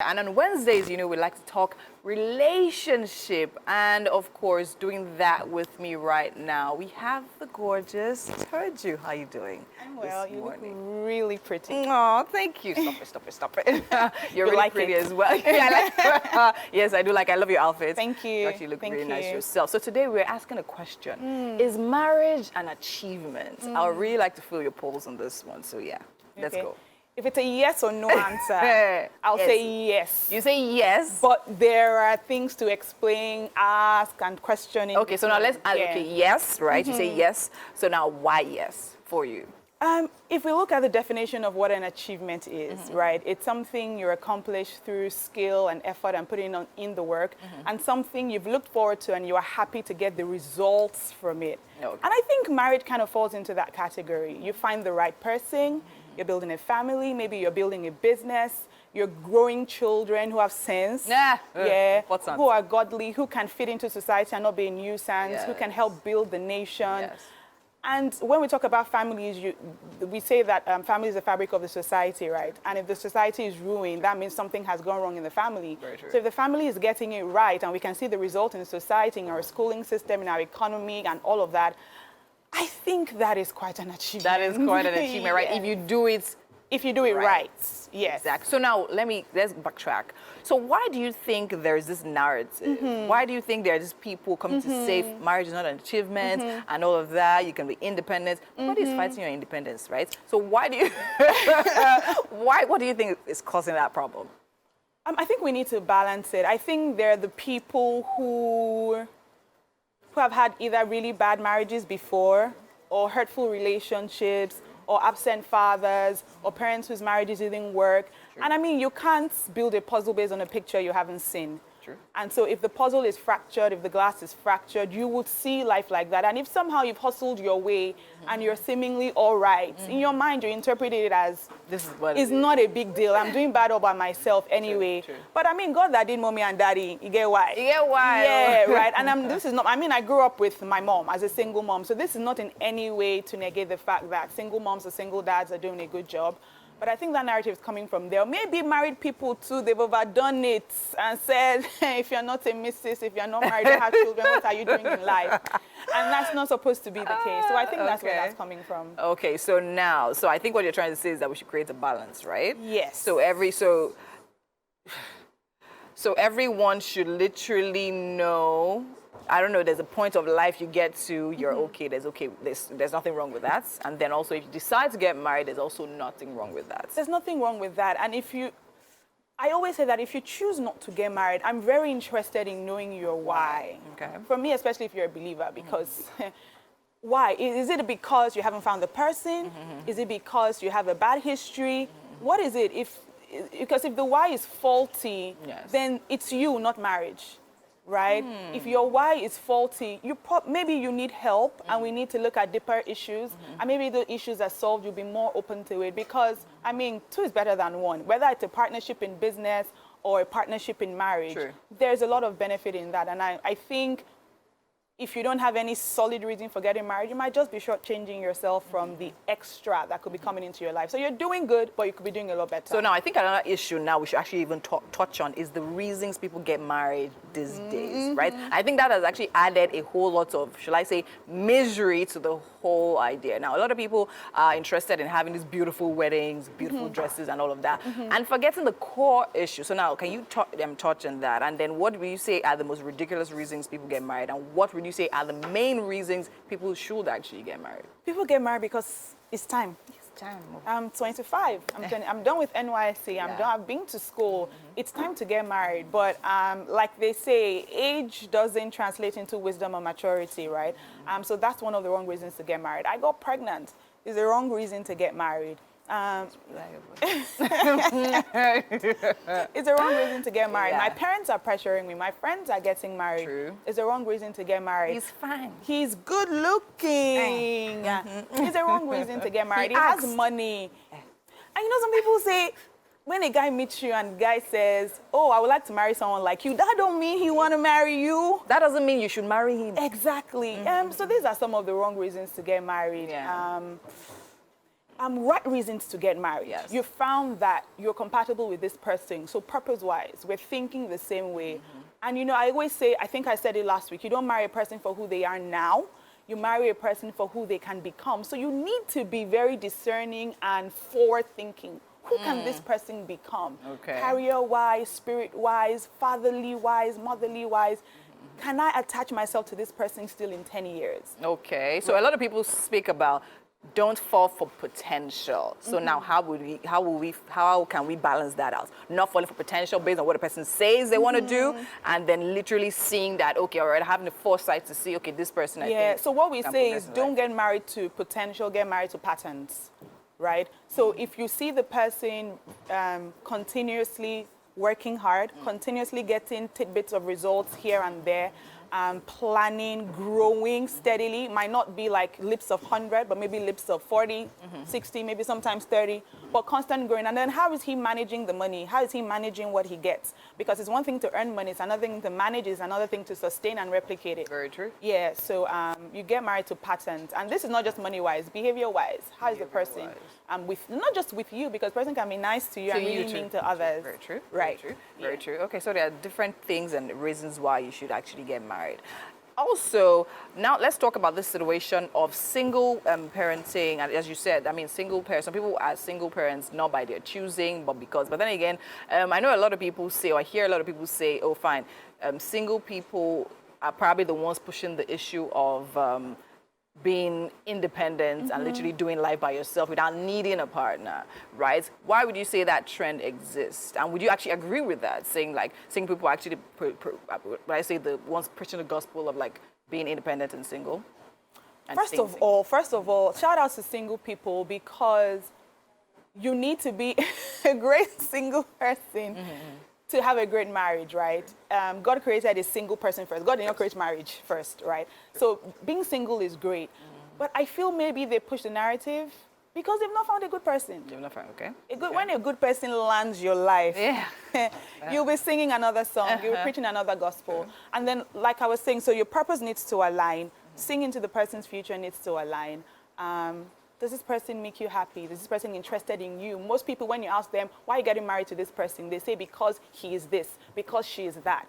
And on Wednesdays, we like to talk relationship. And of course, doing that with me right now, we have the gorgeous Toju. How you doing? I'm well. You look really pretty. Oh, thank you. Stop it. You're really pretty as well. Yeah, yes, I do. I love your outfit. Thank you. You actually look really nice yourself. So today we're asking a question. Is marriage an achievement? I would really like to feel your pulse on this one. So yeah, let's go. If it's a yes or no answer, I'll say yes. You say yes? But there are things to explain, ask, and question. Okay, so now let's ask, yes, right? You say yes. So now why yes for you? If we look at the definition of what an achievement is, right, it's something you accomplish through skill and effort and putting in the work, and something you've looked forward to and you are happy to get the results from it. Okay. And I think marriage kind of falls into that category. You find the right person, you're building a family, maybe you're building a business, you're growing children who have sense, who are godly, who can fit into society and not be a nuisance, who can help build the nation. Yes. And when we talk about families, we say that family is the fabric of the society, right? And if the society is ruined, that means something has gone wrong in the family. Very true. So if the family is getting it right, and we can see the result in the society, in our schooling system, in our economy, and all of that, I think that is quite an achievement. That is quite an achievement, right? If you do it... If you do it right, yes. Exactly. So now, let's backtrack. So why do you think there's this narrative? Why do you think there are just people coming to say marriage is not an achievement and all of that, you can be independent? Nobody's fighting your independence, right? So why do you... what do you think is causing that problem? I think we need to balance it. I think there are the people who have had either really bad marriages before or hurtful relationships or absent fathers or parents whose marriages didn't work. True. And I mean, you can't build a puzzle based on a picture you haven't seen. True. And so if the puzzle is fractured, if the glass is fractured, you would see life like that. And if somehow you've hustled your way and you're seemingly all right, in your mind you interpret it as, this is what it's not a big deal. I'm doing bad all by myself anyway. True. But I mean, God that did mommy and daddy, you get why? You get why. Yeah, right. And this is not, I mean, I grew up with my mom as a single mom. So this is not in any way to negate the fact that single moms or single dads are doing a good job. But I think that narrative is coming from there. Maybe married people too, they've overdone it and said, if you're not a missus, if you're not married, you have children, what are you doing in life? And that's not supposed to be the case. So I think that's where that's coming from. Okay, so now, I think what you're trying to say is that we should create a balance, right? Yes. So everyone should literally know, I don't know, there's a point of life you get to, you're okay, there's nothing wrong with that. And then also if you decide to get married, there's also nothing wrong with that. There's nothing wrong with that. And I always say that if you choose not to get married, I'm very interested in knowing your why. Okay. For me, especially if you're a believer, because why? Is it because you haven't found the person? Is it because you have a bad history? What is it? Because if the why is faulty, then it's you, not marriage. Right? If your why is faulty, maybe you need help and we need to look at deeper issues. And maybe the issues are solved, you'll be more open to it because, I mean, two is better than one. Whether it's a partnership in business or a partnership in marriage, there's a lot of benefit in that. And I think if you don't have any solid reason for getting married, you might just be shortchanging yourself from the extra that could be coming into your life. So you're doing good, but you could be doing a lot better. So now I think another issue now we should actually even touch on is the reasons people get married these days, right? I think that has actually added a whole lot of, shall I say, misery to the whole idea. Now, a lot of people are interested in having these beautiful weddings, beautiful dresses and all of that, and forgetting the core issue. So now, can you touch on that? And then what would you say are the most ridiculous reasons people get married? And what would you say are the main reasons people should actually get married? People get married because it's time. It's time. I'm 25. I'm done with NYC. I'm done. I've been to school. It's time to get married. But like they say, age doesn't translate into wisdom or maturity, right? So that's one of the wrong reasons to get married. I got pregnant. It's the wrong reason to get married. It's the wrong reason to get married. My parents are pressuring me. My friends are getting married. True. It's the wrong reason to get married. He's fine. He's good looking. It's the wrong reason to get married. He has money. And you know, some people say, when a guy meets you and the guy says, oh, I would like to marry someone like you, that don't mean he want to marry you. That doesn't mean you should marry him. Exactly. So these are some of the wrong reasons to get married. right reasons to get married. Yes. You found that you're compatible with this person. So purpose-wise, we're thinking the same way. And I always say, I think I said it last week, you don't marry a person for who they are now. You marry a person for who they can become. So you need to be very discerning and forward-thinking. Who can this person become? Okay. Career-wise, spirit-wise, fatherly-wise, motherly-wise. Can I attach myself to this person still in 10 years? Okay. So a lot of people speak about don't fall for potential. So now how can we balance that out? Not falling for potential based on what a person says they want to do, and then literally seeing that, okay, all right, having the foresight to see, okay, this person, I think. So what we can say progress is in don't life. get married to potential, get married to patterns, right? So if you see the person continuously working hard, continuously getting tidbits of results here and there, planning, growing steadily. Might not be like lips of 100, but maybe lips of 40, 60, maybe sometimes 30, but constant growing. And then how is he managing the money? How is he managing what he gets? Because it's one thing to earn money, it's another thing to manage, it's another thing to sustain and replicate it. Very true. Yeah, so you get married to patterns. And this is not just money-wise, behavior-wise. How is the person? Not just with you, because the person can be nice to you and really mean to others. Very true. Right. Very true. Very true. Okay, so there are different things and reasons why you should actually get married. Also, now let's talk about this situation of single parenting. And as you said, I mean, single parents, some people are single parents not by their choosing, but because. But then again, I know a lot of people say, or I hear a lot of people say, oh, fine, single people are probably the ones pushing the issue of being independent and literally doing life by yourself without needing a partner, right? Why would you say that trend exists? And would you actually agree with that, saying like single people are actually, when I say the ones preaching the gospel of like being independent and single? And First of all, shout out to single people, because you need to be a great single person to have a great marriage, right? God created a single person first. God did not create marriage first, right? So being single is great. But I feel maybe they push the narrative because they've not found a good person. You've not found, okay. When a good person lands your life, Yeah. you'll be singing another song, you'll be preaching another gospel. And then, like I was saying, so your purpose needs to align. Singing to the person's future needs to align. Does this person make you happy? Is this person interested in you? Most people, when you ask them, why are you getting married to this person? They say, because he is this, because she is that.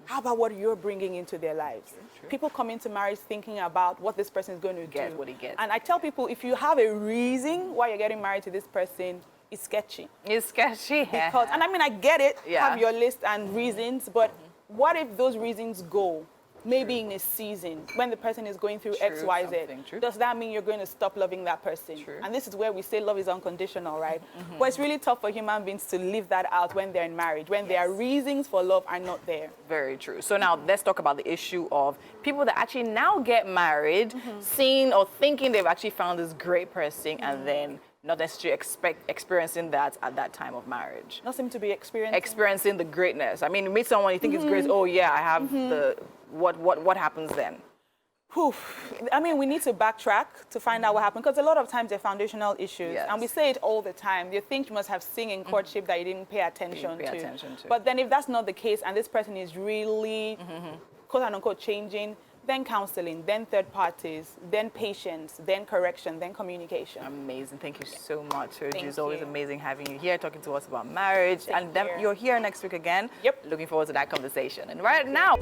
How about what you're bringing into their lives? True. People come into marriage thinking about what this person is going to Get do. what he gets. And I tell people, if you have a reason why you're getting married to this person, it's sketchy. It's sketchy. Because, and I mean, I get it, Yeah. have your list and reasons, but what if those reasons go? Maybe in a season when the person is going through X, Y, Z. True. Does that mean you're going to stop loving that person? True. And this is where we say love is unconditional, right? But it's really tough for human beings to live that out when they're in marriage, when their reasons for love are not there. Very true. So now let's talk about the issue of people that actually now get married, seeing or thinking they've actually found this great person, and then not necessarily experiencing that at that time of marriage. Not seem to be experiencing. Experiencing the greatness. I mean, you meet someone, you think it's great. Oh yeah, I have the. What happens then? I mean, we need to backtrack to find out what happened, because a lot of times they're foundational issues. Yes. And we say it all the time. You think you must have seen in courtship that you didn't pay attention to. But then if that's not the case and this person is really, quote unquote, changing, then counseling, then third parties, then patience, then correction, then communication. Amazing. Thank you so much, Toju. Thank It's always you. amazing having you here, talking to us about marriage. And then you're here next week again. Yep. Looking forward to that conversation. And right now...